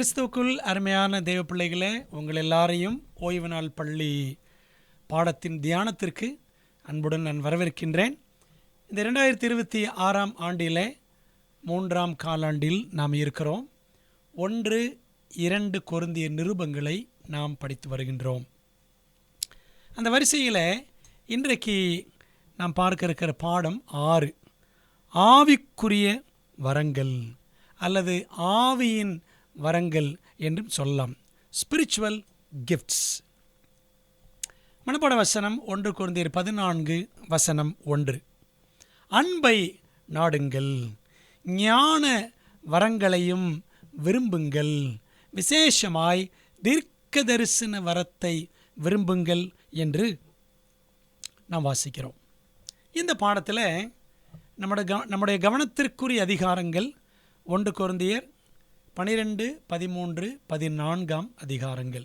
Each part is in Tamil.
கிறிஸ்துவுக்குள் அருமையான தேவ பிள்ளைகளே, உங்கள் எல்லாரையும் ஓய்வு நாள் பள்ளி பாடத்தின் தியானத்திற்கு அன்புடன் நான் வரவேற்கின்றேன். இந்த 2026 ஆண்டிலே 3ஆம் காலாண்டில் நாம் இருக்கிறோம். 1-2 கொரிந்தியர் நிருபங்களை நாம் படித்து வருகின்றோம். அந்த வரிசையில் இன்றைக்கு நாம் பார்க்க இருக்கிற பாடம் 6, ஆவிக்குரிய வரங்கள் அல்லது ஆவியின் வரங்கள் என்றும் சொல்லலாம். Spiritual gifts. மனப்பாட வசனம் 1 கொரிந்தியர் 14:1. அன்பை நாடுங்கள், ஞான வரங்களையும் விரும்புங்கள், விசேஷமாய் தீர்க்க தரிசன வரத்தை விரும்புங்கள் என்று நாம் வாசிக்கிறோம். இந்த பாடத்தில் நம்முடைய கவனத்திற்குரிய அதிகாரங்கள் 1 கொரிந்தியர் 12, 13, 14 அதிகாரங்கள்.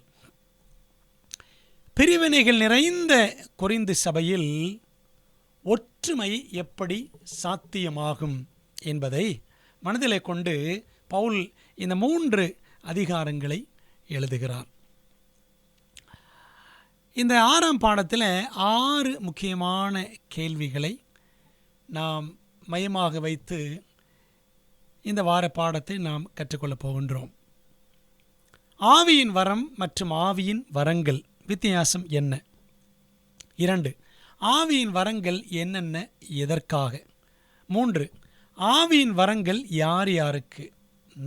பிரிவினைகள் நிறைந்த கொரிந்து சபையில் ஒற்றுமை எப்படி சாத்தியமாகும் என்பதை மனதிலே கொண்டு பவுல் இந்த 3 அதிகாரங்களை எழுதுகிறார். இந்த 6ஆம் பாடத்தில் 6 முக்கியமான கேள்விகளை நாம் மையமாக வைத்து இந்த வார பாடத்தை நாம் கற்றுக்கொள்ளப் போகின்றோம். ஆவியின் வரம் மற்றும் ஆவியின் வரங்கள் வித்தியாசம் என்ன? 2, ஆவியின் வரங்கள் என்னென்ன, எதற்காக? 3, ஆவியின் வரங்கள் யார் யாருக்கு?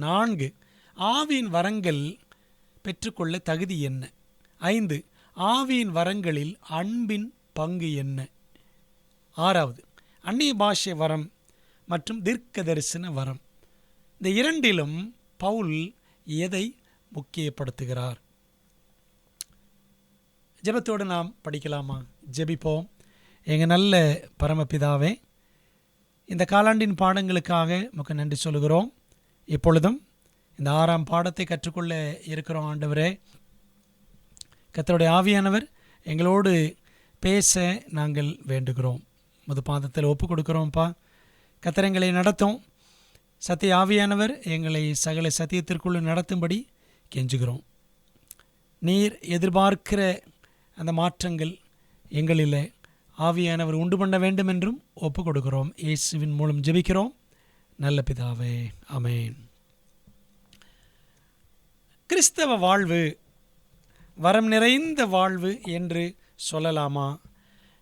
4, ஆவியின் வரங்கள் பெற்றுக்கொள்ள தகுதி என்ன? 5, ஆவியின் வரங்களில் அன்பின் பங்கு என்ன? 6வது, அந்நிய பாஷை வரம் மற்றும் தீர்க்க தரிசன வரம். இந்த 2லும் பவுல் எதை முக்கியப்படுத்துகிறார்? ஜெபத்தோடு நாம் படிக்கலாமா? ஜெபிப்போம். எங்கள் நல்ல பரமபிதாவே, இந்த காலாண்டின் பாடங்களுக்காக உமக்கு நன்றி சொல்கிறோம். இப்பொழுதும் இந்த 6ஆம் பாடத்தை கற்றுக்கொள்ள இருக்கிறோம். ஆண்டவரே, கர்த்தருடைய ஆவியானவர் எங்களோடு பேச நாங்கள் வேண்டுகிறோம். முது பாதத்தில் ஒப்பு கொடுக்கிறோம்ப்பா. கர்த்தர் எங்களை நடத்தும். சத்திய ஆவியானவர் எங்களை சகல சத்தியத்திற்குள்ளே நடத்தும்படி கெஞ்சுகிறோம். நீர் எதிர்பார்க்கிற அந்த மாற்றங்கள் எங்களில் ஆவியானவர் உண்டு பண்ண வேண்டும் என்றும் ஒப்பு கொடுக்கிறோம். இயேசுவின் மூலம் ஜெபிக்கிறோம் நல்ல பிதாவே, ஆமென். கிறிஸ்தவ வாழ்வு வரம் நிறைந்த வாழ்வு என்று சொல்லலாமா?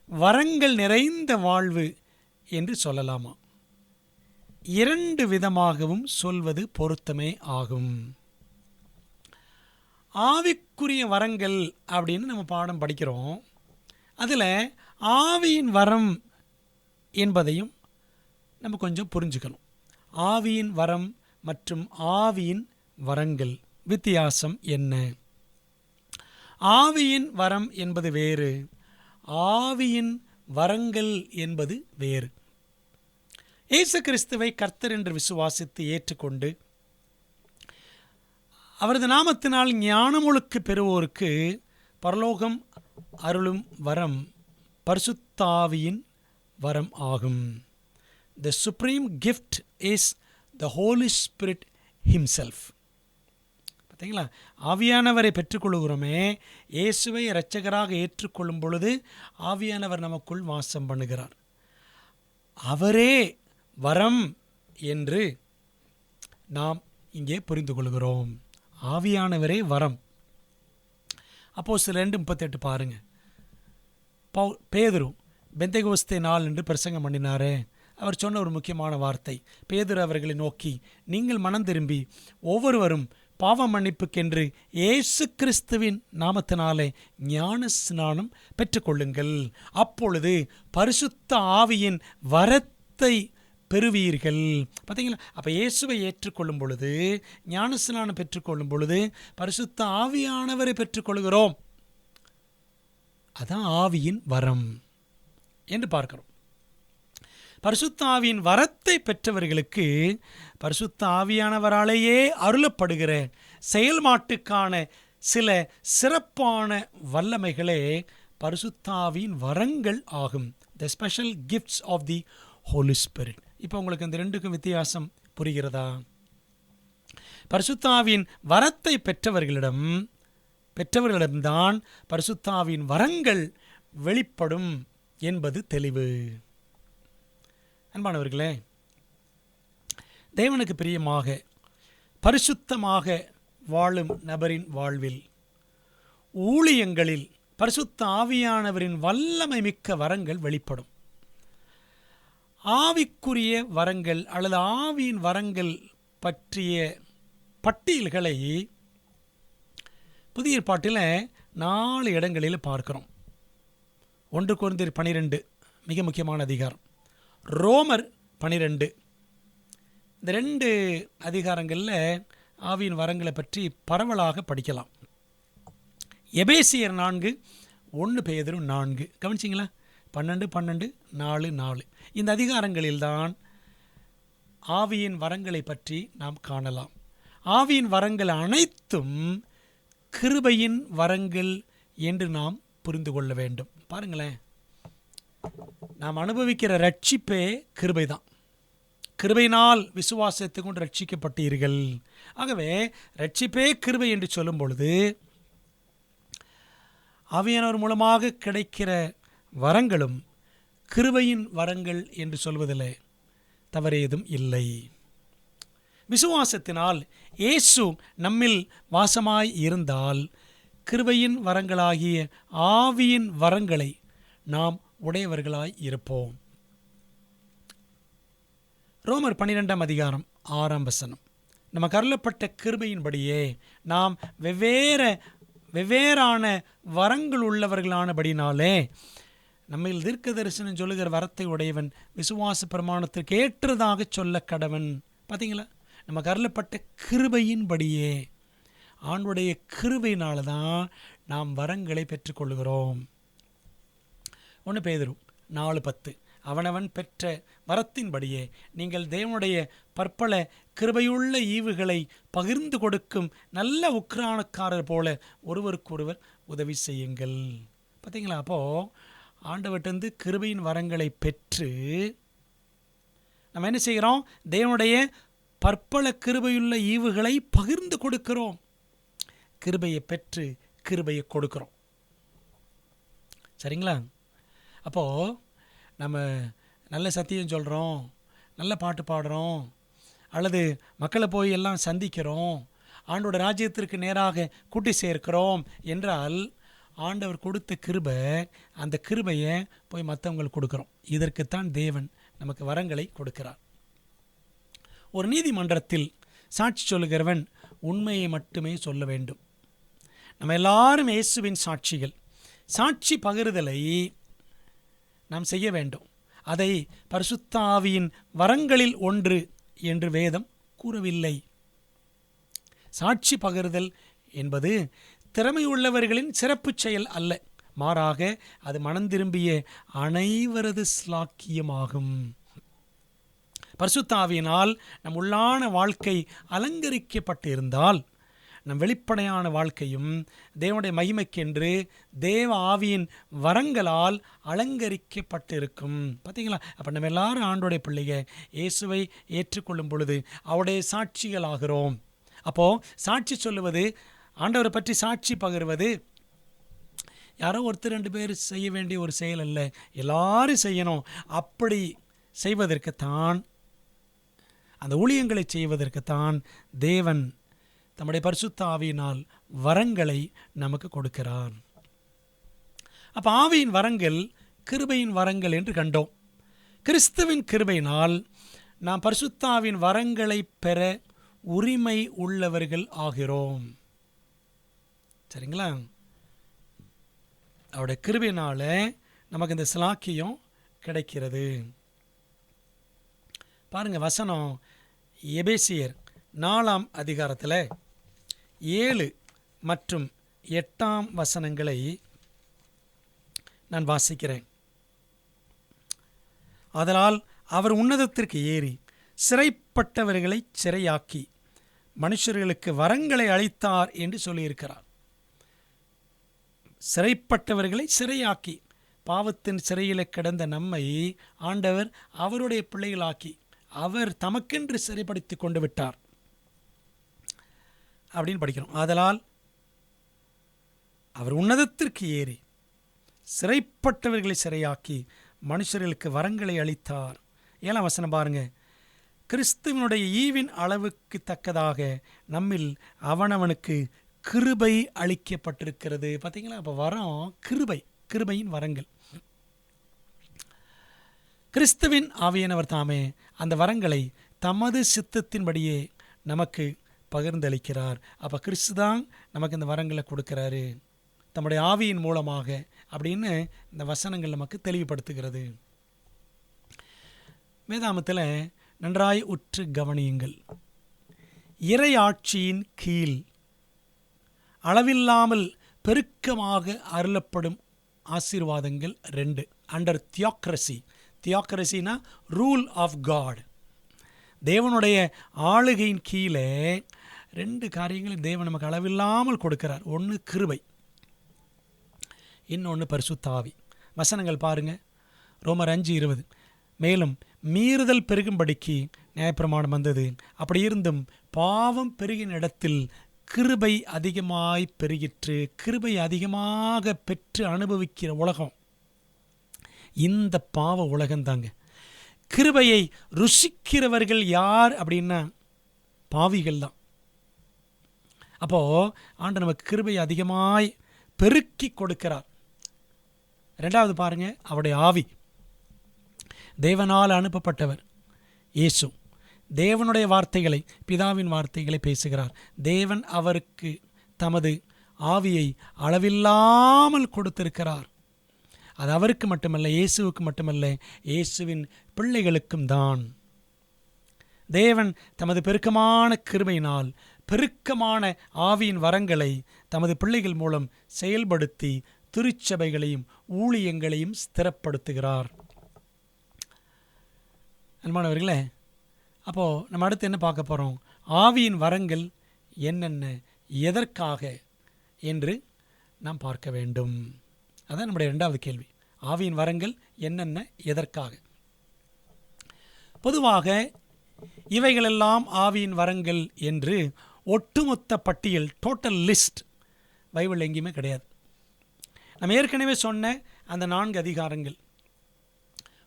வரங்கள் நிறைந்த வாழ்வு என்று சொல்லலாமா? 2 விதமாகவும் சொல்வது பொருத்தமே ஆகும். ஆவிக்குரிய வரங்கள் அப்படின்னு நம்ம பாடம் படிக்கிறோம். அதில் ஆவியின் வரம் என்பதையும் நம்ம கொஞ்சம் புரிஞ்சுக்கணும். ஆவியின் வரம் மற்றும் ஆவியின் வரங்கள் வித்தியாசம் என்ன? ஆவியின் வரம் என்பது வேறு, ஆவியின் வரங்கள் என்பது வேறு. இயேசு கிறிஸ்துவை கர்த்தர் என்று விசுவாசித்து ஏற்றுக்கொண்டு அவரது நாமத்தினால் ஞானமுழுக்கு பெறுவோருக்கு பரலோகம் அருளும் வரம் பரிசுத்த ஆவியின் வரம் ஆகும். The supreme gift is the Holy Spirit himself. பார்த்தீங்களா? ஆவியானவரை பெற்றுக்கொள்கிறோமே, இயேசுவை இரட்சகராக ஏற்றுக்கொள்ளும் பொழுது ஆவியானவர் நமக்குள் வாசம் பண்ணுகிறார். அவரே வரம் என்று நாம் இங்கே புரிந்து கொள்கிறோம். ஆவியானவரே வரம். அப்போஸ்தலர் 2:38 பாருங்க. பேதுரு பெந்தெகோஸ்தே நாள் என்று பிரசங்கம் பண்ணினாரே, அவர் சொன்ன ஒரு முக்கியமான வார்த்தை. பேதுரு அவர்களை நோக்கி, நீங்கள் மனம் திரும்பி ஒவ்வொருவரும் பாவ மன்னிப்புக்கென்று இயேசு கிறிஸ்துவின் நாமத்தினாலே ஞான ஸ்நானம் பெற்றுக்கொள்ளுங்கள், அப்பொழுது பரிசுத்த ஆவியின் வரத்தை பெறுவீர்கள். பார்த்தீங்களா? அப்போ இயேசுவை ஏற்றுக்கொள்ளும் பொழுது, ஞானஸ்நானம் பெற்றுக்கொள்ளும் பொழுது பரிசுத்த ஆவியானவரை பெற்றுக்கொள்கிறோம். அதான் ஆவியின் வரம் என்று பார்க்கிறோம். பரிசுத்த ஆவியின் வரத்தை பெற்றவர்களுக்கு பரிசுத்த ஆவியானவராலேயே அருளப்படுகிற செயல்பாட்டுக்கான சில சிறப்பான வல்லமைகளே பரிசுத்த ஆவியின் வரங்கள் ஆகும். The special gifts of the Holy Spirit. இப்போ உங்களுக்கு இந்த 2க்கும் வித்தியாசம் புரிகிறதா? பரிசுத்தாவின் வரத்தை பெற்றவர்களிடம்தான் பரிசுத்தாவின் வரங்கள் வெளிப்படும் என்பது தெளிவு. அன்பானவர்களே, தேவனுக்கு பிரியமாக பரிசுத்தமாக வாழும் நபரின் வாழ்வில் ஊழியங்களில் பரிசுத்த ஆவியானவரின் வல்லமை மிக்க வரங்கள் வெளிப்படும். ஆவிக்குரிய வரங்கள் அல்லது ஆவியின் வரங்கள் பற்றிய பட்டியல்களை புதிய ஏற்பாட்டில் 4 இடங்களில் பார்க்கிறோம். 1 கொரிந்தியர் 12 மிக முக்கியமான அதிகாரம், ரோமர் 12. இந்த 2 அதிகாரங்களில் ஆவியின் வரங்களை பற்றி பரவலாக படிக்கலாம். எபேசியர் 4, 1 பேதுரு 4. கவனிச்சிங்களா? 12, 12, 4, 4. இந்த அதிகாரங்களில்தான் ஆவியின் வரங்களை பற்றி நாம் காணலாம். ஆவியின் வரங்கள் அனைத்தும் கிருபையின் வரங்கள் என்று நாம் புரிந்து கொள்ள வேண்டும். பாருங்களேன், நாம் அனுபவிக்கிற ரட்சிப்பே கிருபை தான். கிருபையினால் விசுவாசத்தை கொண்டு ரட்சிக்கப்பட்டீர்கள். ஆகவே ரட்சிப்பே கிருபை என்று சொல்லும் பொழுது ஆவியானவர் மூலமாக கிடைக்கிற வரங்களும் கிருபையின் வரங்கள் என்று சொல்வதில் தவறேதும் இல்லை. விசுவாசத்தினால் இயேசு நம்மில் வாசமாய் இருந்தால் கிருபையின் வரங்களாகிய ஆவியின் வரங்களை நாம் உடையவர்களாய் இருப்போம். ரோமர் 12 அதிகாரம் 6 வசனம். நமக்கு அருளப்பட்ட கிருபையின்படியே நாம் வெவ்வேறான வரங்கள் உள்ளவர்களானபடினாலே நம்மில் தீர்க்க தரிசனம் சொல்லுகிற வரத்தை உடையவன் விசுவாச பிரமாணத்திற்கு ஏற்றதாக சொல்ல கடவன். பார்த்தீங்களா? நமக்கு அருளப்பட்ட கிருபையின்படியே, ஆண்டுடைய கிருபையினால தான் நாம் வரங்களை பெற்றுக்கொள்கிறோம். 1 பேதுரு 4:10. அவனவன் பெற்ற வரத்தின்படியே நீங்கள் தேவனுடைய பற்பல கிருபையுள்ள ஈவுகளை பகிர்ந்து கொடுக்கும் நல்ல உக்கிரானக்காரர் போல ஒருவருக்கொருவர் உதவி செய்யுங்கள். பார்த்தீங்களா? அப்போது ஆண்டவர்கிட்டருந்து கிருபையின் வரங்களை பெற்று நம்ம என்ன செய்கிறோம்? தேவனுடைய பற்பல கிருபையுள்ள ஈவுகளை பகிர்ந்து கொடுக்கிறோம். கிருபையை பெற்று கிருபையை கொடுக்கிறோம். சரிங்களா? அப்போது நம்ம நல்ல சத்தியம் சொல்கிறோம், நல்ல பாட்டு பாடுறோம், அல்லது மக்களை போய் எல்லாம் சந்திக்கிறோம், ஆண்டோட ராஜ்யத்திற்கு நேராக கூட்டி சேர்க்கிறோம் என்றால் ஆண்டவர் கொடுத்த கிருபை, அந்த கிருபையை போய் மற்றவங்களுக்கு கொடுக்குறோம். இதற்குத்தான் தேவன் நமக்கு வரங்களை கொடுக்கிறார். ஒரு நீதிமன்றத்தில் சாட்சி சொல்லுகிறவன் உண்மையை மட்டுமே சொல்ல வேண்டும். நம்ம எல்லாரும் இயேசுவின் சாட்சிகள். சாட்சி பகிர்தலை நாம் செய்ய வேண்டும். அதை பரிசுத்த ஆவியின் வரங்களில் ஒன்று என்று வேதம் கூறவில்லை. சாட்சி பகிர்தல் என்பது திறமையுள்ளவர்களின் சிறப்பு செயல் அல்ல, மாறாக அது மனந்திரும்பிய அனைவரது ஸ்லாக்கியமாகும். பரிசுத்த ஆவியினால் நம் உள்ளான வாழ்க்கை அலங்கரிக்கப்பட்டிருந்தால் நம் வெளிப்படையான வாழ்க்கையும் தேவனுடைய மகிமைக்கென்று தேவ ஆவியின் வரங்களால் அலங்கரிக்கப்பட்டிருக்கும். பார்த்தீங்களா? அப்போ நம்ம எல்லாரும் ஆண்டோடைய பிள்ளைங்க இயேசுவை ஏற்றுக்கொள்ளும் பொழுது அவருடைய சாட்சிகள் ஆகிறோம். அப்போது சாட்சி சொல்லுவது, ஆண்டவரை பற்றி சாட்சி பகிர்வது யாரோ 1-2 பேர் செய்ய வேண்டிய ஒரு செயல் அல்ல, எல்லாரும் செய்யணும். அப்படி செய்வதற்குத்தான், அந்த ஊழியங்களை செய்வதற்குத்தான் தேவன் தம்முடைய பரிசுத்த ஆவியினால் வரங்களை நமக்கு கொடுக்கிறார். அப்போ ஆவியின் வரங்கள் கிருபையின் வரங்கள் என்று கண்டோம். கிறிஸ்துவின் கிருபையினால் நாம் பரிசுத்த ஆவியின் வரங்களை பெற உரிமை உள்ளவர்கள் ஆகிறோம். சரிங்களா? அவருடைய கிருபையினால நமக்கு இந்த சிலாக்கியம் கிடைக்கிறது. பாருங்க, வசனம் எபேசியர் 4 அதிகாரத்தில் 7 மற்றும் 8 வசனங்களை நான் வாசிக்கிறேன். ஆதலால் அவர் உன்னதத்திற்கு ஏறி சிறைப்பட்டவர்களை சிறையாக்கி மனுஷர்களுக்கு வரங்களை அளித்தார் என்று சொல்லியிருக்கிறார். சிறைப்பட்டவர்களை சிறையாக்கி, பாவத்தின் சிறையில் கிடந்த நம்மை ஆண்டவர் அவருடைய பிள்ளைகளாக்கி அவர் தமக்கென்று சிறைப்படுத்தி கொண்டு விட்டார். அப்படின்னு படிக்கிறோம். ஆதலால் அவர் உன்னதத்திற்கு ஏறி சிறைப்பட்டவர்களை சிறையாக்கி மனுஷர்களுக்கு வரங்களை அளித்தார். 7ஆம் வசனம் பாருங்க. கிறிஸ்துவனுடைய ஈவின் அளவுக்கு தக்கதாக நம்மில் அவனவனுக்கு கிருபை அளிக்கப்பட்டிருக்கிறது. பார்த்தீங்களா? அப்போ வரம் கிருபையின் வரங்கள். கிறிஸ்துவின் ஆவியானவர் தாமே அந்த வரங்களை தமது சித்தத்தின்படியே நமக்கு பகிர்ந்தளிக்கிறார். அப்போ கிறிஸ்து தான் நமக்கு இந்த வரங்களை கொடுக்கிறாரு தம்முடைய ஆவியின் மூலமாக அப்படின்னு இந்த வசனங்கள் நமக்கு தெளிவுபடுத்துகிறது. வேதாமத்தில் நன்றாய் உற்று கவனியுங்கள். இறை ஆட்சியின் கீழ் அளவில்லாமல் பெருக்கமாக அருளப்படும் ஆசீர்வாதங்கள் 2. அண்டர் தியோக்ரசினா ரூல் ஆஃப் காட். தேவனுடைய ஆளுகையின் கீழே 2 காரியங்களை தேவன் நமக்கு அளவில்லாமல் கொடுக்கிறார். ஒன்று கிருபை, இன்னொன்று பரிசுத்த ஆவி. வசனங்கள் பாருங்க. ரோமர் 5:20. மேலும் மீறுதல் பெருகும்படிக்கு நியாயப்பிரமாணம் வந்தது, அப்படி இருந்தும் பாவம் பெருகின இடத்தில் கிருபை அதிகமாய் பெருகிற்று. கிருபை அதிகமாக பெற்று அனுபவிக்கிற உலகம் இந்த பாவ உலகம்தாங்க. கிருபையை ருசிக்கிறவர்கள் யார் அப்படின்னா பாவிகள் தான். அப்போது ஆண்டவர் நமக்கு கிருபையை அதிகமாய் பெருக்கி கொடுக்கிறார். 2வது பாருங்க, அவருடைய ஆவி. தேவனால் அனுப்பப்பட்டவர் இயேசு தேவனுடைய வார்த்தைகளை, பிதாவின் வார்த்தைகளை பேசுகிறார். தேவன் அவருக்கு தமது ஆவியை அளவில்லாமல் கொடுத்திருக்கிறார். அது அவருக்கு மட்டுமல்ல, இயேசுவுக்கு மட்டுமல்ல, இயேசுவின் பிள்ளைகளுக்கும் தான். தேவன் தமது பெருக்கமான கிருபையினால் பெருக்கமான ஆவியின் வரங்களை தமது பிள்ளைகள் மூலம் செயல்படுத்தி திருச்சபைகளையும் ஊழியங்களையும் ஸ்திரப்படுத்துகிறார். அன்பானவர்களே, அப்போது நம்ம அடுத்து என்ன பார்க்க போகிறோம்? ஆவியின் வரங்கள் என்னென்ன, எதற்காக என்று நாம் பார்க்க வேண்டும். அதான் நம்முடைய 2வது கேள்வி. ஆவியின் வரங்கள் என்னென்ன, எதற்காக? பொதுவாக இவைகளெல்லாம் ஆவியின் வரங்கள் என்று ஒட்டுமொத்த பட்டியல், டோட்டல் லிஸ்ட் பைபிள் எங்கேயுமே கிடையாது. நம்ம ஏற்கனவே சொன்ன அந்த 4 அதிகாரங்கள்,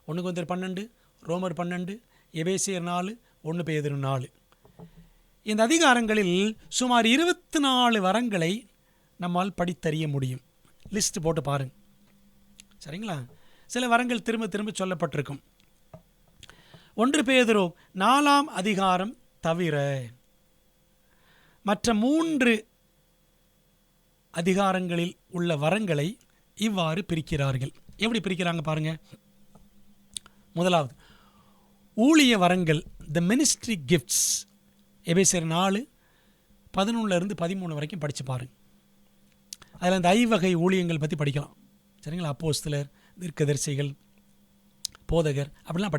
1 கொரிந்தியர் 12, ரோமர் 12, எபேசியர் 4, 1 பேதுரு 4, இந்த அதிகாரங்களில் சுமார் 24 வரங்களை நம்மால் படித்தறிய முடியும். லிஸ்ட் போட்டு பாருங்க, சரிங்களா? சில வரங்கள் திரும்ப திரும்ப சொல்லப்பட்டிருக்கும். 1 பேதுரு 4ஆம் அதிகாரம் தவிர மற்ற 3 அதிகாரங்களில் உள்ள வரங்களை இவ்வாறு பிரிக்கிறார்கள். எப்படி பிரிக்கிறாங்க பாருங்க. முதலாவது ஊழிய வரங்கள், த மினிஸ்ட்ரி கிஃப்ட்ஸ். எபேசியர் 4, 11-13 வரைக்கும் படித்து பாருங்க. அதில் அந்த ஐவகை ஊழியங்கள் பற்றி படிக்கலாம், சரிங்களா? அப்போஸ்தலர், தீர்க்கதரிசிகள், போதகர், அப்படிலாம்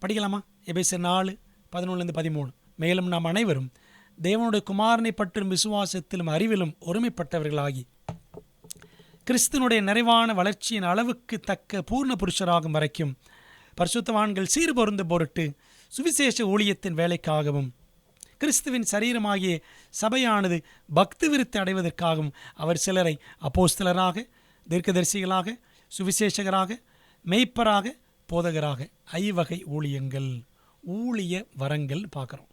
படிக்கலாமா? எபேசியர் 4, 11-13. மேலும் நாம் அனைவரும் தேவனுடைய குமாரனை பற்றும் விசுவாசத்திலும் அறிவிலும் ஒருமைப்பட்டவர்களாகி கிறிஸ்துவனுடைய நிறைவான வளர்ச்சியின் அளவுக்கு தக்க பூர்ண புருஷராகும் வரைக்கும் பரிசுத்தவான்கள் சீர்பொருந்த பொருட்டு சுவிசேஷ ஊழியத்தின் வேலைக்காகவும் கிறிஸ்துவின் சரீரமாகிய சபையானது பக்தி விருத்தி அடைவதற்காகவும் அவர் சிலரை அப்போஸ்தலராக, தீர்க்கதரிசிகளாக, சுவிசேஷகராக, மெய்ப்பராக, போதகராக, ஐவகை ஊழியங்கள், ஊழிய வரங்கள் பார்க்குறோம்.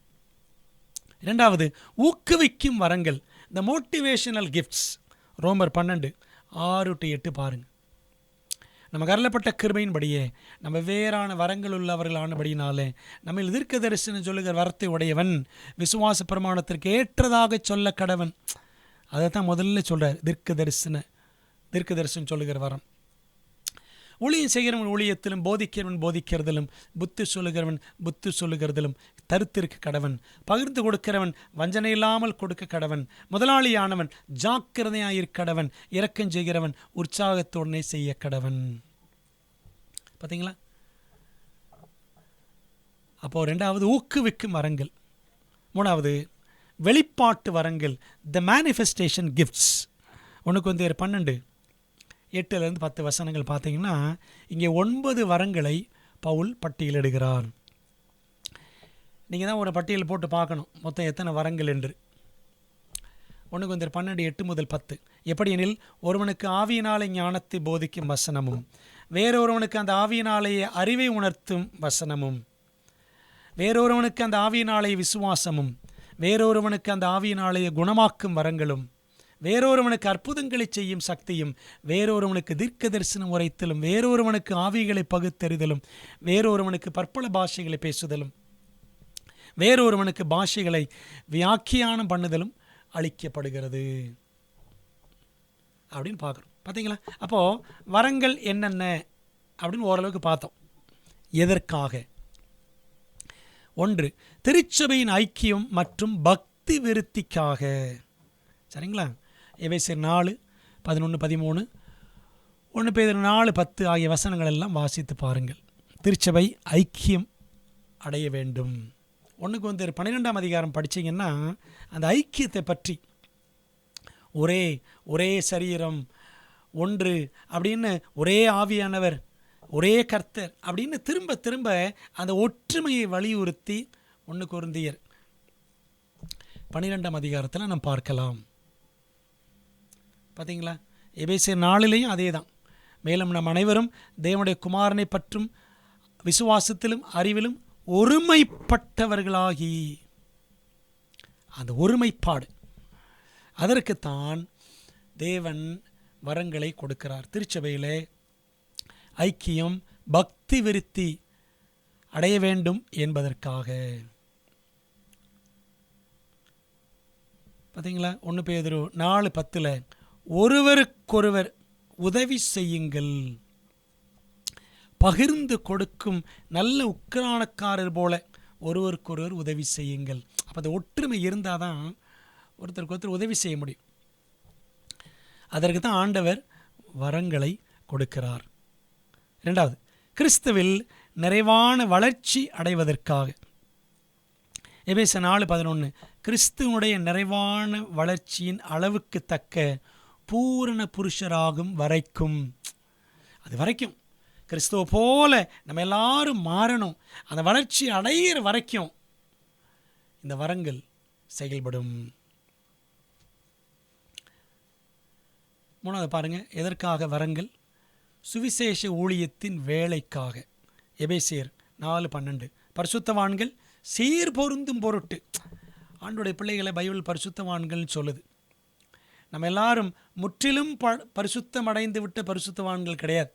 2வது ஊக்குவிக்கும் வரங்கள், த மோட்டிவேஷனல் கிஃப்ட்ஸ். ரோமர் 12, 6-8 பாருங்கள். நமக்கு அருளப்பட்ட கிருபையின்படியே நம்ம வேறான வரங்கள் உள்ளவர்களானபடினாலே நம்ம தீர்க்க தரிசனம் சொல்லுகிற வரத்தை உடையவன் விசுவாச பிரமாணத்திற்கு ஏற்றதாக சொல்ல கடவன். அதை தான் முதல்ல சொல்கிறார். தீர்க்க தரிசனம் சொல்லுகிற வரம். ஊழியம் செய்கிறவன் ஊழியத்திலும், போதிக்கிறவன் போதிக்கிறதிலும், புத்தி சொல்லுகிறவன் புத்தி சொல்லுகிறதிலும் தருத்திருக்க கடவன். பகிர்ந்து கொடுக்கிறவன் வஞ்சனை இல்லாமல் கொடுக்க கடவன். முதலாளியானவன் ஜாக்கிரதையாயிருக்கடவன். இரக்கம் செய்கிறவன் உற்சாகத்துடனே செய்ய கடவன். பார்த்தீங்களா? அப்போது 2வது ஊக்குவிக்கும் வரங்கள். 3வது வெளிப்பாட்டு வரங்கள், த மேனிஃபெஸ்டேஷன் கிஃப்ட்ஸ். 1 கொரிந்தியர் 12, 8-10 வசனங்கள் பார்த்தீங்கன்னா இங்கே 9 வரங்களை பவுல் பட்டியலிடுகிறார். நீங்கள் தான் ஒரு பட்டியல் போட்டு பார்க்கணும் மொத்தம் எத்தனை வரங்கள் என்று. 1 Corinthians 12:8-10. எப்படியெனில் ஒருவனுக்கு ஆவியினாலே ஞானத்தை போதிக்கும் வசனமும், வேறொருவனுக்கு அந்த ஆவியினாலேயே அறிவை உணர்த்தும் வசனமும், வேறொருவனுக்கு அந்த ஆவியினாலேயே விசுவாசமும், வேறொருவனுக்கு அந்த ஆவியினாலேயே குணமாக்கும் வரங்களும், வேறொருவனுக்கு அற்புதங்களை செய்யும் சக்தியும், வேறொருவனுக்கு தீர்க்க தரிசனம் உரைத்தலும், வேறொருவனுக்கு ஆவிகளை பகுத்தறிதலும், வேறொருவனுக்கு பற்பல பாஷைகளை பேசுதலும், வேறொருவனுக்கு பாஷைகளை வியாக்கியானம் பண்ணுதலும் அளிக்கப்படுகிறது அப்படின்னு பார்க்குறோம். பார்த்தீங்களா? அப்போது வரங்கள் என்னென்ன அப்படின்னு ஓரளவுக்கு பார்த்தோம். எதற்காக? 1, திருச்சபையின் ஐக்கியம் மற்றும் பக்தி விருத்திக்காக. சரிங்களா? எபேசியர் 4:11-13, 1 பேதுரு 4:10 ஆகிய வசனங்கள் எல்லாம் வாசித்து பாருங்கள். திருச்சபை ஐக்கியம் அடைய வேண்டும். 1 Corinthians 12 படித்தீங்கன்னா அந்த ஐக்கியத்தை பற்றி ஒரே சரீரம் ஒன்று அப்படின்னு, ஒரே ஆவியானவர், ஒரே கர்த்தர் அப்படின்னு திரும்ப திரும்ப அந்த ஒற்றுமையை வலியுறுத்தி 1 Corinthians 12 நாம் பார்க்கலாம். பார்த்தீங்களா? எபேசியர் 4 அதே தான். மேலும் நம் அனைவரும் தேவனுடைய குமாரனை பற்றும் விசுவாசத்திலும் அறிவிலும் ஒருமைப்பட்டவர்களாகி, அந்த ஒருமைப்பாடு, அதற்குத்தான் தேவன் வரங்களை கொடுக்கிறார். திருச்சபையிலே ஐக்கியம் பக்தி விருத்தி அடைய வேண்டும் என்பதற்காக. பார்த்தீங்களா? 1 பேதுரு 4:10 ஒருவருக்கொருவர் உதவி செய்யுங்கள், பகிர்ந்து கொடுக்கும் நல்ல உக்கிரானக்காரர் போல ஒருவருக்கொருவர் உதவி செய்யுங்கள். அப்போ அந்த ஒற்றுமை இருந்தால் தான் ஒருத்தருக்கு ஒருத்தர் உதவி செய்ய முடியும். அதற்கு தான் ஆண்டவர் வரங்களை கொடுக்கிறார். 2, கிறிஸ்துவில் நிறைவான வளர்ச்சி அடைவதற்காக. எபேசியர் 4:11 கிறிஸ்துவனுடைய நிறைவான வளர்ச்சியின் அளவுக்கு தக்க பூரண புருஷராகும் வரைக்கும். அது வரைக்கும் கிறிஸ்துவ போல நம்ம எல்லாரும் மாறணும். அந்த வளர்ச்சி அடையிற வரைக்கும் இந்த வரங்கள் செயல்படும். 3 பாருங்க, எதற்காக வரங்கள்? சுவிசேஷ ஊழியத்தின் வேலைக்காக. எபேசியர் 4:12 பரிசுத்தவான்கள் சீர்பொருந்தும் பொருட்டு. ஆண்டோடைய பிள்ளைகளை பைபிள் பரிசுத்தவான்கள் சொல்லுது. நம்ம எல்லாரும் முற்றிலும் பரிசுத்தம் அடைந்து விட்ட பரிசுத்தவான்கள் கிடையாது.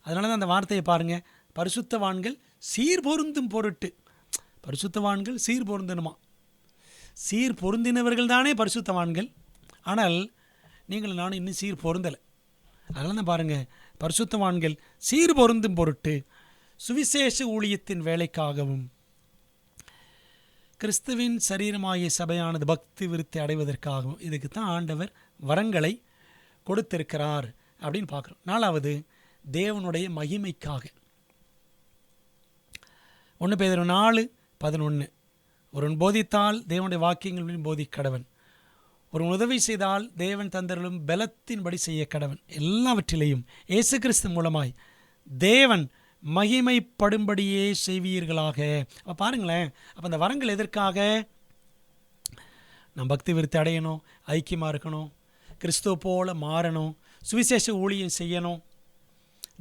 அதனால தான் அந்த வார்த்தையை பாருங்கள், பரிசுத்தவான்கள் சீர்பொருந்தும் பொருட்டு. பரிசுத்தவான்கள் சீர்பொருந்தணுமா? சீர்பொருந்தினவர்கள் தானே பரிசுத்தவான்கள். ஆனால் நீங்கள் நானும் இன்னும் சீர்பொருந்தலை. அதனால தான் பாருங்கள், பரிசுத்தவான்கள் சீர்பொருந்தும் பொருட்டு சுவிசேஷ ஊழியத்தின் வேலைக்காகவும், கிறிஸ்துவின் சரீரமாகிய சபையானது பக்தி விருத்தி அடைவதற்காகவும் இதுக்கு தான் ஆண்டவர் வரங்களை கொடுத்திருக்கிறார் அப்படின்னு பார்க்குறோம். 4, தேவனுடைய மகிமைக்காக. 1 பேதுரு 4:11 ஒருவன் போதித்தால் தேவனுடைய வாக்கியங்களின் போதிக்கடவன், ஒரு உதவி செய்தால் தேவன் தந்தர்களும் பலத்தின்படி செய்ய கடவன். எல்லாவற்றிலையும் இயேசு கிறிஸ்து மூலமாய் தேவன் மகிமைப்படும்படியே செய்வீர்களாக. அப்போ பாருங்களேன், அப்போ அந்த வரங்கள் எதற்காக? நம்ம பக்தி விருத்தி அடையணும், ஐக்கியமாக இருக்கணும், கிறிஸ்துவ போல மாறணும், சுவிசேஷ ஊழியம் செய்யணும்,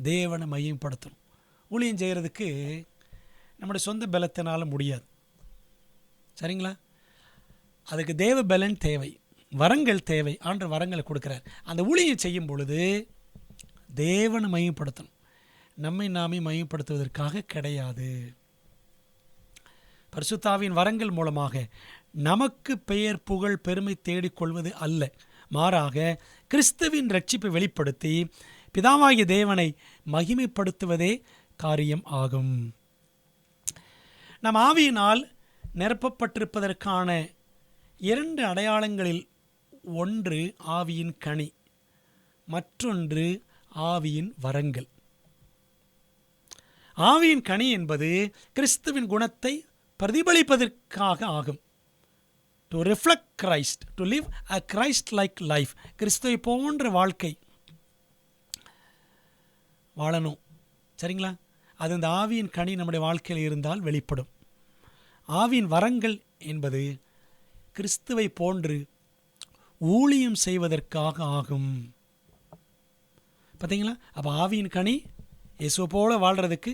தேவனை மையப்படுத்தணும். ஊழியம் செய்கிறதுக்கு நம்முடைய சொந்த பலத்தினால் முடியாது. சரிங்களா? அதுக்கு தேவ பலன் தேவை, வரங்கள் தேவை. ஆண்டவர் வரங்களை கொடுக்குறார். அந்த ஊழியம் செய்யும் பொழுது தேவனை மையப்படுத்தணும், நம்மை நாமே மையப்படுத்துவதற்காக கிடையாது. பரிசுத்தாவின் வரங்கள் மூலமாக நமக்கு பெயர் புகழ் பெருமை தேடிக்கொள்வது அல்ல, மாறாக கிறிஸ்துவின் ரட்சிப்பை வெளிப்படுத்தி பிதாவாகிய தேவனை மகிமைப்படுத்துவதே காரியம் ஆகும். நம் ஆவியினால் நிரப்பப்பட்டிருப்பதற்கான 2 அடையாளங்களில் ஒன்று ஆவியின் கனி, மற்றொன்று ஆவியின் வரங்கள். ஆவியின் கனி என்பது கிறிஸ்துவின் குணத்தை பிரதிபலிப்பதற்காக ஆகும். To reflect Christ, to live a Christ like life. கிறிஸ்துவை போன்ற வாழ்க்கை வாழணும். சரிங்களா? அது இந்த ஆவியின் கனி நம்முடைய வாழ்க்கையில் இருந்தால் வெளிப்படும். ஆவியின் வரங்கள் என்பது கிறிஸ்துவை போன்று ஊழியம் செய்வதற்காக ஆகும். பார்த்தீங்களா? அப்போ ஆவியின் கனி இயேசுவை போல வாழ்கிறதுக்கு,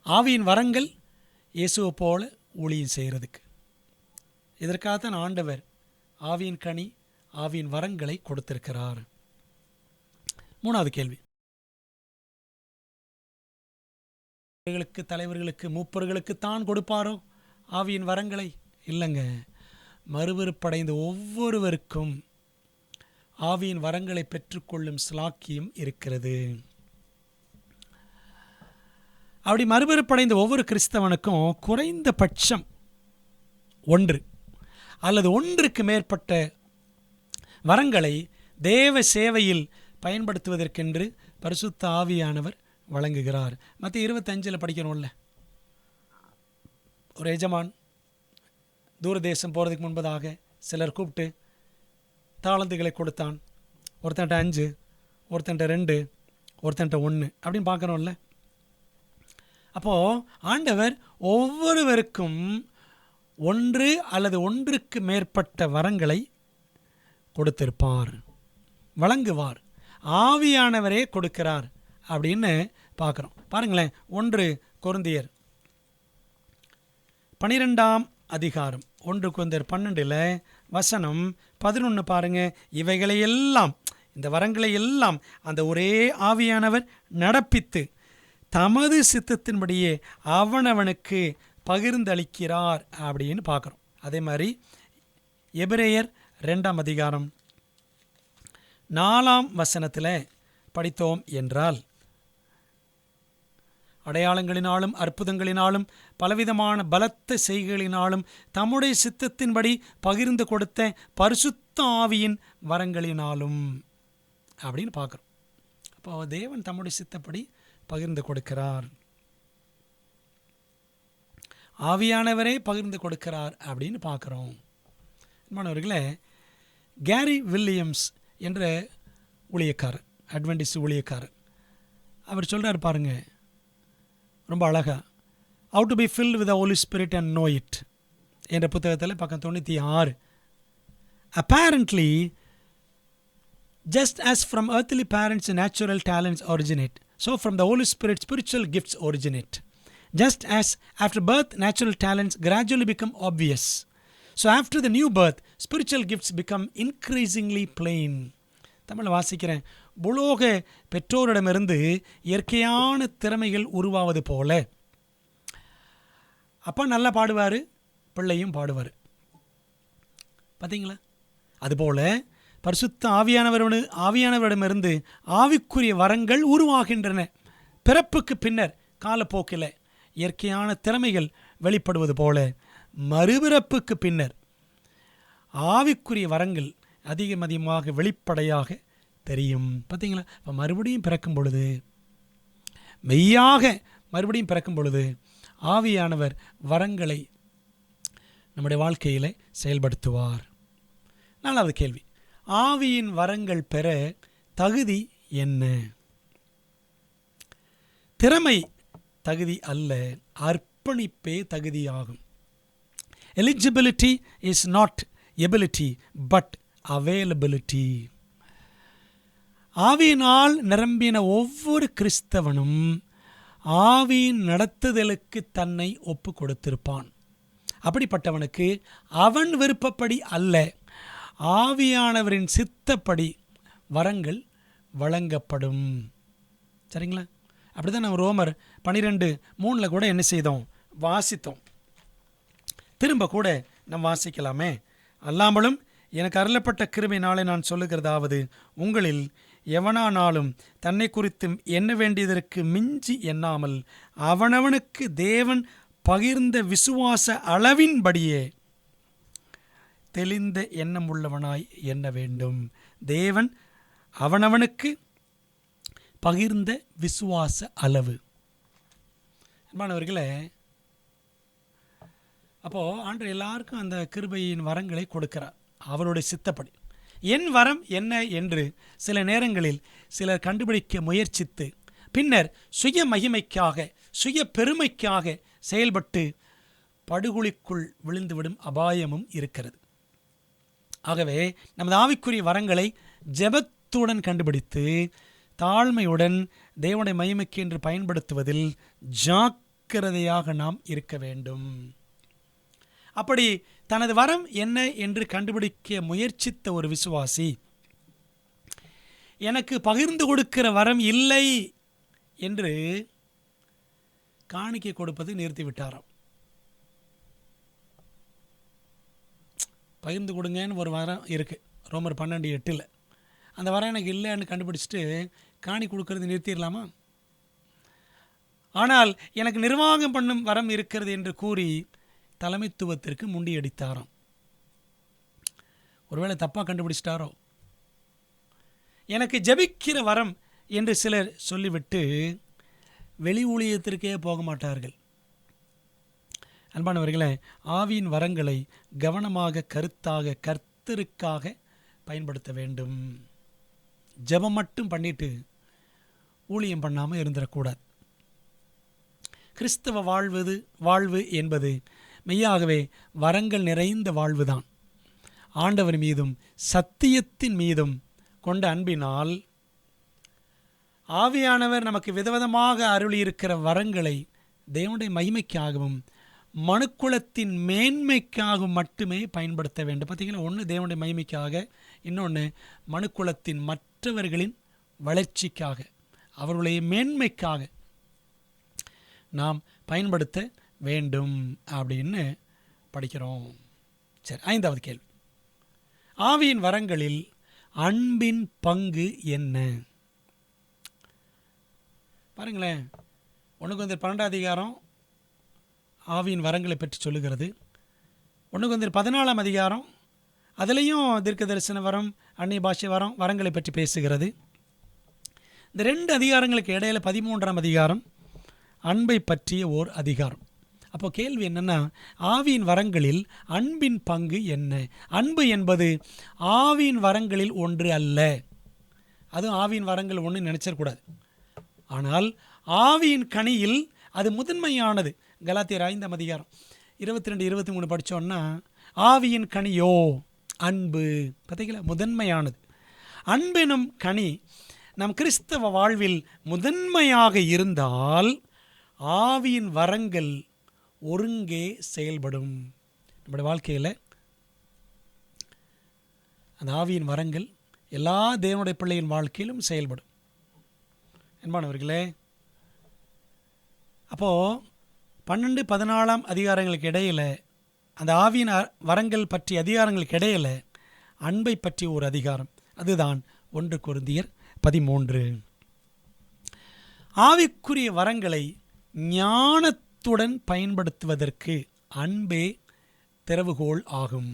ஆவியின் வரங்கள் இயேசுவை போல ஊழியம் செய்கிறதுக்கு. இதற்காகத்தான் ஆண்டவர் ஆவியின் கனி, ஆவியின் வரங்களை கொடுத்திருக்கிறார். மூணாவது கேள்வி, தலைவர்களுக்கு மூப்பர்களுக்கு தான் கொடுப்பாரோ ஆவியின் வரங்களை? இல்லைங்க, மறுபிறப்படைந்த ஒவ்வொருவருக்கும் ஆவியின் வரங்களை பெற்றுக்கொள்ளும் ஸ்லாக்கியம் இருக்கிறது. அப்படி மறுபிறப்படைந்த ஒவ்வொரு கிறிஸ்தவனுக்கும் குறைந்தபட்சம் 1 அல்லது 1க்கு மேற்பட்ட வரங்களை தேவ சேவையில் பயன்படுத்துவதற்கென்று பரிசுத்த ஆவியானவர் வழங்குகிறார். மத்திய 25 படிக்கிறோம்ல, ஒரு எஜமான் தூரதேசம் போகிறதுக்கு முன்பதாக சிலர் கூப்பிட்டு தாளந்துகளை கொடுத்தான். ஒருத்தன்ட்ட 5, ஒருத்தன்ட்ட 2, ஒருத்தன்ட்ட 1 அப்படின்னு பார்க்குறோம்ல. அப்போது ஆண்டவர் ஒவ்வொருவருக்கும் 1 அல்லது 1க்கு மேற்பட்ட வரங்களை கொடுத்திருப்பார், வழங்குவார். ஆவியானவரே கொடுக்கிறார் அப்படின்னு பார்க்குறோம். பாருங்களேன், 1 கொரிந்தியர் 12ஆம் அதிகாரம் 1 கொரிந்தியர் 12:11 பாருங்க. இவைகளையெல்லாம், இந்த வரங்களை எல்லாம் அந்த ஒரே ஆவியானவர் நடப்பித்து தமது சித்தத்தின்படியே அவனவனுக்கு பகிர்ந்தளிக்கிறார் அப்படின்னு பார்க்குறோம். அதே மாதிரி எபிரேயர் 2ஆம் அதிகாரம் 4ஆம் வசனத்தில் படித்தோம் என்றால், அடையாளங்களினாலும் அற்புதங்களினாலும் பலவிதமான பலத்த செய்கைகளினாலும் தம்முடைய சித்தத்தின்படி பகிர்ந்து கொடுத்த பரிசுத்த ஆவியின் வரங்களினாலும் அப்படின்னு பார்க்குறோம். அப்போ தேவன் தம்முடைய சித்தப்படி பகிர்ந்து கொடுக்கிறார், ஆவியானவரே பகிர்ந்து கொடுக்கிறார் அப்படின்னு பார்க்குறோம். மாணவர்களே, கேரி வில்லியம்ஸ் என்ற ஊழியக்காரர், அட்வென்டிஸ்ட் ஊழியக்காரர், அவர் சொல்கிறார் பாருங்க ரொம்ப அழகாக, How to be filled with the Holy Spirit and know it என்ற புத்தகத்தில் பக்கம் 96. Apparently, just as from earthly parents natural talents originate, so from the Holy Spirit spiritual gifts originate. Just as after birth natural talents gradually become obvious, so after the new birth spiritual gifts become increasingly plain. Tamil வாசிக்கிறேன். புலோக பெற்றோரிடமிருந்து இயற்கையான திறமைகள் உருவாவது போல, அப்பா நல்லா பாடுவார், பிள்ளையும் பாடுவார். பார்த்தீங்களா? அதுபோல் பரிசுத்த ஆவியானவரிடமிருந்து ஆவிக்குரிய வரங்கள் உருவாகின்றன. பிறப்புக்கு பின்னர் காலப்போக்கில் இயற்கையான திறமைகள் வெளிப்படுவது போல மறுபிறப்புக்கு பின்னர் ஆவிக்குரிய வரங்கள் அதிகமாக வெளிப்படையாக தெரியும். பார்த்தீங்களா? இப்போ மறுபடியும் பிறக்கும் பொழுது, மெய்யாக மறுபடியும் பிறக்கும் பொழுது ஆவியானவர் வரங்களை நம்முடைய வாழ்க்கையில் செயல்படுத்துவார். 4வது கேள்வி, ஆவியின் வரங்கள் பெற தகுதி என்ன? திறமை தகுதி அல்ல, அர்ப்பணிப்பே தகுதியாகும். Eligibility is not ability but availability. ஆவியினால் நிரம்பின ஒவ்வொரு கிறிஸ்தவனும் ஆவியின் நடத்துதலுக்கு தன்னை ஒப்பு கொடுத்திருப்பான். அப்படிப்பட்டவனுக்கு அவன் விருப்பப்படி அல்ல, ஆவியானவரின் சித்தப்படி வரங்கள் வழங்கப்படும். சரிங்களா? அப்படி தான் நம்ம ரோமர் 12:3 கூட என்ன செய்தோம்? வாசித்தோம். திரும்ப கூட நம்ம வாசிக்கலாமே. அல்லாமலும் எனக்கு அருளப்பட்ட கிருபையினாலே நான் சொல்லுகிறதாவது, உங்களில் எவனானாலும் தன்னை குறித்து எண்ண வேண்டியதற்கு மிஞ்சி எண்ணாமல் அவனவனுக்கு தேவன் பகிர்ந்த விசுவாச அளவின்படியே தெளிந்த எண்ணம் உள்ளவனாய் எண்ண வேண்டும். தேவன் அவனவனுக்கு பகிர்ந்த விசுவாச அளவு. அன்பானவர்களே, அப்போது ஆண்டவர் எல்லாருக்கும் அந்த கிருபையின் வரங்களை கொடுக்கிறார் அவருடைய சித்தப்படி. என் வரம் என்ன என்று சில நேரங்களில் சிலர் கண்டுபிடிக்க முயற்சித்து பின்னர் சுய மகிமைக்காக, சுய பெருமைக்காக செயல்பட்டு படுகுழிக்குள் விழுந்துவிடும் அபாயமும் இருக்கிறது. ஆகவே நமது ஆவிக்குரிய வரங்களை ஜெபத்துடன் கண்டுபிடித்து தாழ்மையுடன் தேவனுடைய மகிமைக்கு என்று பயன்படுத்துவதில் ஜாக்கிரதையாக நாம் இருக்க வேண்டும். அப்படி தனது வரம் என்ன என்று கண்டுபிடிக்க முயற்சித்த ஒரு விசுவாசி எனக்கு பகிர்ந்து கொடுக்கிற வரம் இல்லை என்று காணிக்கை கொடுப்பது நிறுத்திவிட்டாராம். பகிர்ந்து கொடுங்கன்னு ஒரு வரம் இருக்குது ரோமர் 12:8. அந்த வரம் எனக்கு இல்லைன்னு கண்டுபிடிச்சிட்டு காணி கொடுக்கறது நிறுத்திடலாமா? ஆனால் எனக்கு நிர்வாகம் பண்ணும் வரம் இருக்கிறது என்று கூறி தலைமைத்துவத்திற்கு முண்டியடித்தாராம். ஒருவேளை தப்பாக கண்டுபிடிச்சிட்டாரோ? எனக்கு ஜெபிக்கிற வரம் என்று சிலர் சொல்லிவிட்டு வெளி ஊழியத்திற்கே போக மாட்டார்கள். அன்பானவர்களே, ஆவியின் வரங்களை கவனமாக கருத்தாக கர்த்தருக்காக பயன்படுத்த வேண்டும். ஜெபம் மட்டும் பண்ணிட்டு ஊழியம் பண்ணாமல் இருந்துடக்கூடாது. கிறிஸ்தவ வாழ்வு என்பது மெய்யாகவே வரங்கள் நிறைந்த வாழ்வுதான். ஆண்டவர் மீதும் சத்தியத்தின் மீதும் கொண்ட அன்பினால் ஆவியானவர் நமக்கு விதவிதமாக அருளியிருக்கிற வரங்களை தேவனுடைய மகிமைக்காகவும் மனுக்குலத்தின் மேன்மைக்காகவும் மட்டுமே பயன்படுத்த வேண்டும். பார்த்தீங்கன்னா, ஒன்று தேவனுடைய மகிமைக்காக, இன்னொன்று மனுக்குலத்தின் மற்றவர்களின் வளர்ச்சிக்காக, அவர்களுடைய மேன்மைக்காக நாம் பயன்படுத்த வேண்டும் அப்படின்னு படிக்கிறோம். சரி, 5வது கேள்வி. ஆவியின் வரங்களில் அன்பின் பங்கு என்ன? பாருங்களேன், 1 கொரிந்தியர் 12 அதிகாரம் ஆவியின் வரங்களை பற்றி சொல்லுகிறது. 1 கொரிந்தியர் 14 அதிகாரம் அதுலேயும் தீர்க்க தரிசன வரம், அந்நிய பாஷை வரங்களை பற்றி பேசுகிறது. இந்த 2 அதிகாரங்களுக்கு இடையில் 13ஆம் அதிகாரம் அன்பை பற்றிய ஓர் அதிகாரம். அப்போ கேள்வி என்னென்னா, ஆவியின் வரங்களில் அன்பின் பங்கு என்ன? அன்பு என்பது ஆவியின் வரங்களில் ஒன்று அல்ல. அதுவும் ஆவியின் வரங்கள் ஒன்று நினச்சிடக்கூடாது. ஆனால் ஆவியின் கனியில் அது முதன்மையானது. கலாத்தியர் 5ஆம் அதிகாரம் 22-23 படித்தோன்னா, ஆவியின் கனியோ அன்பு. பார்த்தீங்களா, முதன்மையானது. அன்பெனும் கனி நம் கிறிஸ்தவ வாழ்வில் முதன்மையாக இருந்தால் ஆவியின் வரங்கள் ஒருங்கே செயல்படும். நம்முடைய வாழ்க்கையில் அந்த ஆவியின் வரங்கள் எல்லா தேவனுடைய பிள்ளையின் வாழ்க்கையிலும் செயல்படும். என்பானவர்களே, அப்போது 12-14 அதிகாரங்களுக்கு இடையில் அந்த ஆவியின் வரங்கள் பற்றி அதிகாரங்களுக்கு இடையில் அன்பை பற்றி ஒரு அதிகாரம், அதுதான் 1 கொரிந்தியர் 13. ஆவிக்குரிய வரங்களை ஞானத்துடன் பயன்படுத்துவதற்கு அன்பே திறவுகோல் ஆகும்.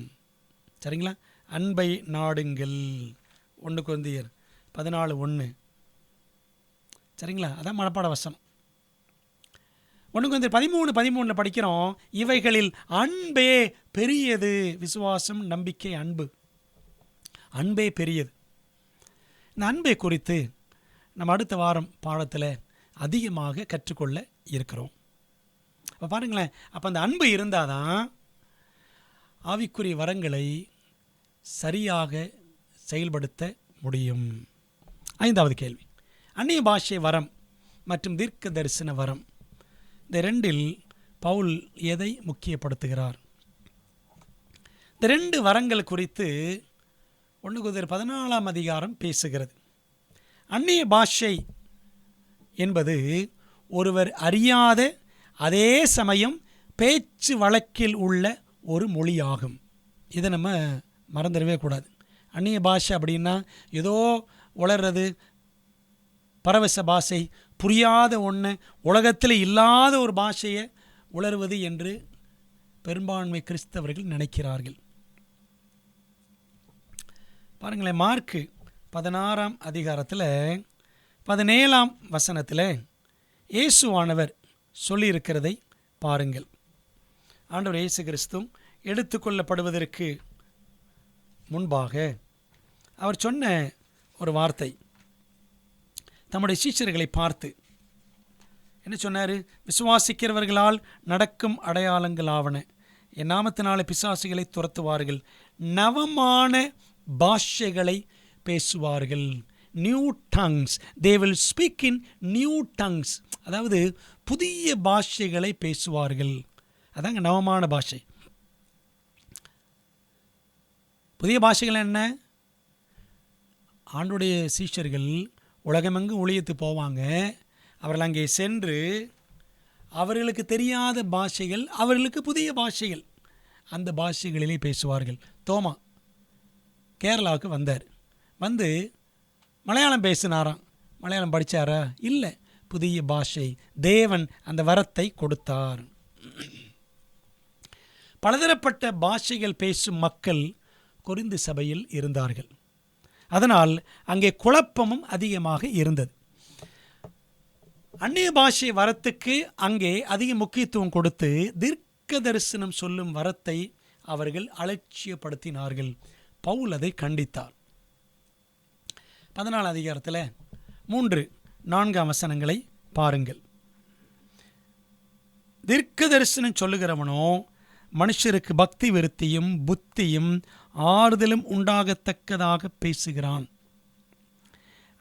சரிங்களா? அன்பை நாடுங்கள். 1 கொரிந்தியர் 14:1. சரிங்களா? அதான் மனப்பாட வசனம். 1 கொரிந்தியர் 13:13 படிக்கிறோம், இவைகளில் அன்பே பெரியது. விசுவாசம், நம்பிக்கை, அன்பு. அன்பே பெரியது. இந்த அன்பை குறித்து நம்ம அடுத்த வாரம் பாடத்தில் அதிகமாக கற்றுக்கொள்ள இருக்கிறோம். அப்போ பாருங்களேன், அப்போ அந்த அன்பு இருந்தால் தான் ஆவிக்குரிய வரங்களை சரியாக செயல்படுத்த முடியும். 5வது கேள்வி. அந்நிய பாஷை வரம் மற்றும் தீர்க்க தரிசன வரம், இந்த 2இல் பவுல் எதை முக்கியப்படுத்துகிறார்? இந்த 2 வரங்கள் குறித்து 1 கொரிந்தியர் 14ஆம் அதிகாரம் பேசுகிறது. அந்நிய பாஷை என்பது ஒருவர் அறியாத அதே சமயம் பேச்சு வழக்கில் உள்ள ஒரு மொழியாகும். இதை நம்ம மறந்துடவே கூடாது. அந்நிய பாஷை அப்படின்னா ஏதோ உளறது, பரவச பாஷை, புரியாத ஒன்று, உலகத்தில் இல்லாத ஒரு பாஷையை உளறுவது என்று பெரும்பான்மை கிறிஸ்தவர்கள் நினைக்கிறார்கள். பாருங்களேன், மார்க்கு 16ஆம் அதிகாரத்தில் 17ஆம் வசனத்தில் இயேசுவானவர் சொல்லியிருக்கிறதை பாருங்கள். ஆண்டவர் இயேசு கிறிஸ்து எடுத்துக்கொள்ளப்படுவதற்கு முன்பாக அவர் சொன்ன ஒரு வார்த்தை, தம்முடைய சீஷர்களை பார்த்து என்ன சொன்னார்? விசுவாசிக்கிறவர்களால் நடக்கும் அடையாளங்கள் ஆவன, என் நாமத்தினாலே பிசாசுகளை துரத்துவார்கள், நவமான பாஷைகளை பேசுவார்கள். New tongues, they will speak in new tongues, அதாவது புதிய பாஷைகளை பேசுவார்கள். அதாங்க நவமான பாஷை. புதிய பாஷைகள் என்ன? ஆண்டுடைய சீஷர்கள் உலகமெங்கும் ஊழியத்து போவாங்க. அவர்கள் அங்கே சென்று அவர்களுக்கு தெரியாத பாஷைகள், அவர்களுக்கு புதிய பாஷைகள், அந்த பாஷைகளிலே பேசுவார்கள். தோமா கேரளாவுக்கு வந்தார். வந்து மலையாளம் பேசினாராம். மலையாளம் படித்தாரா? இல்லை. புதிய பாஷை, தேவன் அந்த வரத்தை கொடுத்தார். பலதரப்பட்ட பாஷைகள் பேசும் மக்கள் கொரிந்து சபையில் இருந்தார்கள். அதனால் அங்கே குழப்பமும் அதிகமாக இருந்தது. அந்நிய பாஷை வரத்துக்கு அங்கே அதிக முக்கியத்துவம் கொடுத்து தீர்க்க தரிசனம் சொல்லும் வரத்தை அவர்கள் அலட்சியப்படுத்தினார்கள். பவுல் அதை கண்டித்தார். 14 அதிகாரத்தில் 3-4 வசனங்களை பாருங்கள். தீர்க்க தரிசனம் சொல்லுகிறவனோ மனுஷருக்கு பக்தி விருத்தியும் புத்தியும் ஆறுதலும் உண்டாகத்தக்கதாக பேசுகிறான்.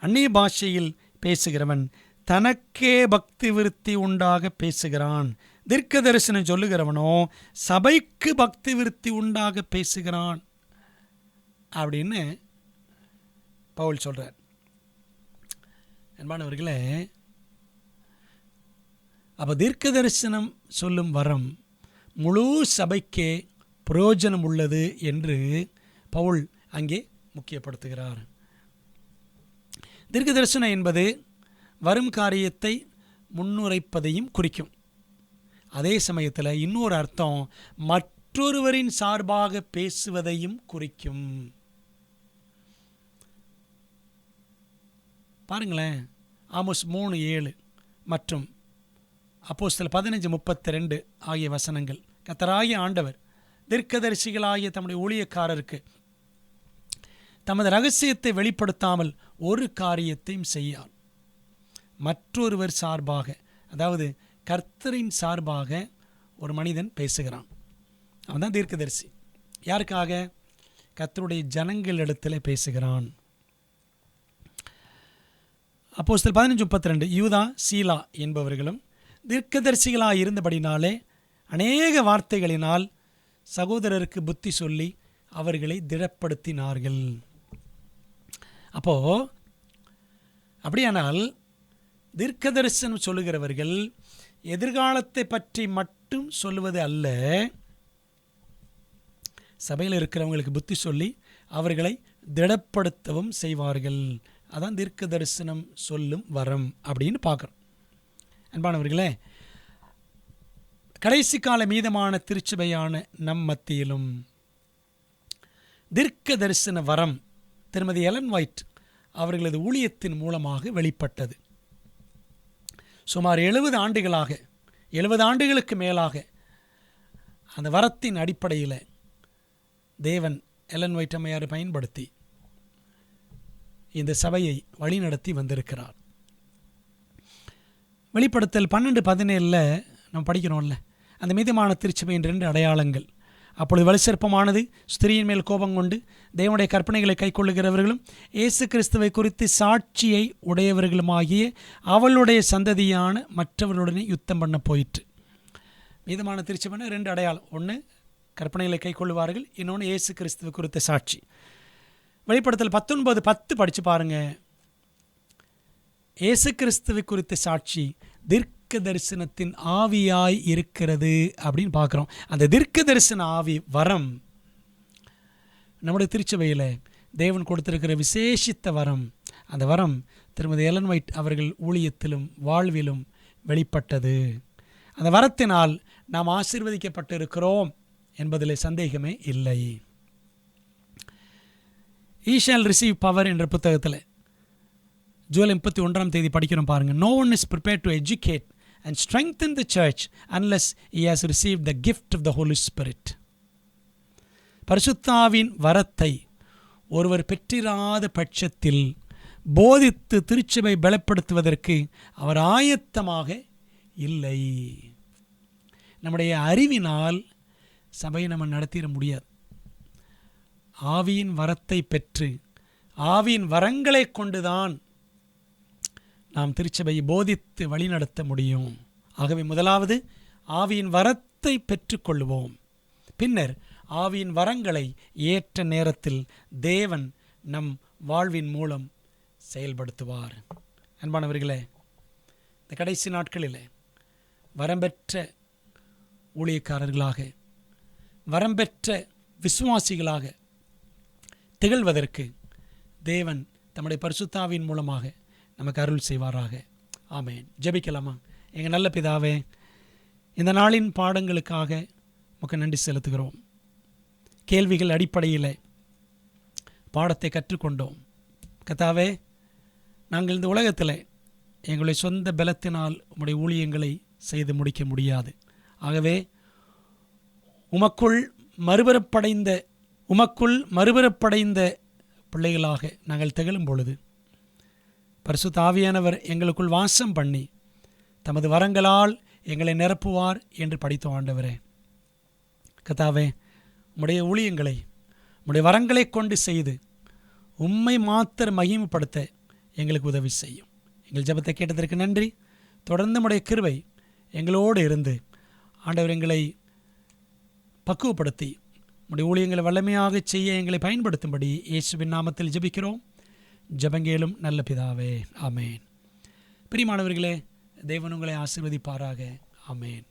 அந்நிய பாஷையில் பேசுகிறவன் தனக்கே பக்தி விருத்தி உண்டாக பேசுகிறான். தீர்க்க தரிசனம் சொல்லுகிறவனோ சபைக்கு பக்தி விருத்தி உண்டாக பேசுகிறான் அப்படின்னு பவுல் சொல்றார். அன்பானவர்களே, அப்போ தீர்க்க தரிசனம் சொல்லும் வரம் முழு சபைக்கே பிரயோஜனம் உள்ளது என்று பவுல் அங்கே முக்கியப்படுத்துகிறார். தீர்க்க தரிசனம் என்பது வரும் காரியத்தை முன்னுரைப்பதையும் குறிக்கும். அதே சமயத்தில் இன்னொரு அர்த்தம் மற்றொருவரின் சார்பாக பேசுவதையும் குறிக்கும். பாருங்களேன், ஆமோஸ் 3:7 மற்றும் அப்போஸ்தலர் 15:32 ஆகிய வசனங்கள். கர்த்தராகிய ஆண்டவர் தீர்க்கதரிசிகளாகிய தம்முடைய ஊழியக்காரருக்கு தமது ரகசியத்தை வெளிப்படுத்தாமல் ஒரு காரியத்தையும் செய்யார். மற்றொருவர் சார்பாக, அதாவது கர்த்தரின் சார்பாக ஒரு மனிதன் பேசுகிறான். அவன் தான் தீர்க்கதரிசி. யாருக்காக? கர்த்தருடைய ஜனங்களிடத்தில் பேசுகிறான். அப்போஸ்தலர் 15:32 யூதா சீலா என்பவர்களும் தீர்க்கதரிசிகளாக இருந்தபடினாலே அநேக வார்த்தைகளினால் சகோதரருக்கு புத்தி சொல்லி அவர்களை திடப்படுத்தினார்கள். அப்படியானால் தீர்க்க தரிசனம் சொல்லுகிறவர்கள் எதிர்காலத்தை பற்றி மட்டும் சொல்லுவது அல்ல, சபையில் இருக்கிறவங்களுக்கு புத்தி சொல்லி அவர்களை திடப்படுத்தவும் செய்வார்கள். அதான் தீர்க்க தரிசனம் சொல்லும் வரம் அப்படின்னு பார்க்குறோம். அன்பானவர்களே, கடைசி கால மீதமான திருச்சபையான நம் மத்தியிலும் தீர்க்க தரிசன வரம் திருமதி எலன் ஒயிட் அவர்களது ஊழியத்தின் மூலமாக வெளிப்பட்டது. சுமார் 70 ஆண்டுகளுக்கு மேலாக அந்த வரத்தின் அடிப்படையில் தேவன் எலன் ஒயிட் அம்மையாரை பயன்படுத்தி இந்த சபையை வழிநடத்தி வந்திருக்கிறார். வெளிப்படுத்தல் 12:17 நம்ம படிக்கிறோம்ல, அந்த மீதமான திருச்சபையின் 2 அடையாளங்கள். அப்பொழுது வலுசற்பமானது ஸ்திரீயின் மேல் கோபம் கொண்டு தேவனுடைய கற்பனைகளை கைக்கொள்ளுகிறவர்களும் இயேசு கிறிஸ்துவை குறித்து சாட்சியை உடையவர்களுமாகிய அவளுடைய சந்ததியான மற்றவர்களுடனே யுத்தம் பண்ண போயிற்று. மீதமான திருச்சபைனா 2 அடையாளம். ஒன்று கற்பனைகளை கைக்கொள்ளுவார்கள், இன்னொன்று இயேசு கிறிஸ்துவை குறித்த சாட்சி. வெளிப்படுத்தல் 19:10 படித்து பாருங்க. இயேசு கிறிஸ்துவை குறித்த சாட்சி தீர்க்க தரிசனத்தின் ஆவியாய் இருக்கிறது அப்படின்னு பார்க்குறோம். அந்த தீர்க்க தரிசன ஆவி வரம் நம்முடைய திருச்சபையில் தேவன் கொடுத்திருக்கிற விசேஷித்த வரம். அந்த வரம் திருமதி எலன் ஒயிட் அவர்கள் ஊழியத்திலும் வாழ்விலும் வெளிப்பட்டது. அந்த வரத்தினால் நாம் ஆசீர்வதிக்கப்பட்டு இருக்கிறோம் என்பதில் சந்தேகமே இல்லை. He shall receive power என்ற புத்தகத்தில் ஜூலை 31 படிக்கிறோம் பாருங்க. No one is prepared to educate and strengthen the church unless he has received the gift of the Holy Spirit. பரிசுத்தாவின் வரத்தை ஒருவர் பெற்றிராத பட்சத்தில் போதித்து திருச்சபை பலப்படுத்துவதற்கு அவர் ஆயத்தமாக இல்லை. நம்முடைய அறிவினால் சபையை நம்ம நடத்திட முடியாது. ஆவியின் வரத்தை பெற்று ஆவியின் வரங்களை கொண்டுதான் நாம் திருச்சபையை போதித்து வழிநடத்த முடியும். ஆகவே முதலாவது ஆவியின் வரத்தை பெற்றுக்கொள்வோம். பின்னர் ஆவியின் வரங்களை ஏற்ற நேரத்தில் தேவன் நம் வாழ்வின் மூலம் செயல்படுத்துவார். அன்பானவர்களே, இந்த கடைசி நாட்களில் வரம்பெற்ற ஊழியக்காரர்களாக, வரம்பெற்ற விசுவாசிகளாக திகழ்வதற்கு தேவன் தம்முடைய பரிசுத்த ஆவியின் மூலமாக நமக்கு அருள் செய்வாராக. ஆமென். ஜெபிக்கலாமா? எங்கள் நல்ல பிதாவே, இந்த நாளின் பாடங்களுக்காக உமக்கு நன்றி செலுத்துகிறோம். கேள்விகள் அடிப்படையில் பாடத்தை கற்றுக்கொண்டோம். கர்த்தாவே, நாங்கள் இந்த உலகத்தில் எங்களுடைய சொந்த பலத்தினால் உம்முடைய ஊழியங்களை செய்து முடிக்க முடியாது. ஆகவே உமக்குள் மறுபரப்படைந்த பிள்ளைகளாக நாங்கள் திகழும் பொழுது பரிசுத்த ஆவியானவர் எங்களுக்குள் வாசம் பண்ணி தமது வரங்களால் எங்களை நிரப்புவார் என்று படித்தோம். ஆண்டவரே, கர்த்தாவே, உம்முடைய ஊழியங்களை உம்முடைய வரங்களை கொண்டு செய்து உம்மை மாத்திரம் மகிமைப்படுத்த எங்களுக்கு உதவி செய்யும். எங்கள் ஜெபத்தை கேட்டதற்கு நன்றி. தொடர்ந்து உம்முடைய கிருபை எங்களோடு இருந்து ஆண்டவர் எங்களை பக்குவப்படுத்தி உம்முடைய ஊழியங்களை வல்லமையாக செய்ய எங்களை பயன்படுத்தும்படி இயேசுவின் நாமத்தில் ஜெபிக்கிறோம். ஜெபங்கேளும் நல்ல பிதாவே. ஆமேன். பிரியமானவர்களே, தேவன் உங்களை ஆசீர்வதிப்பாராக. ஆமேன்.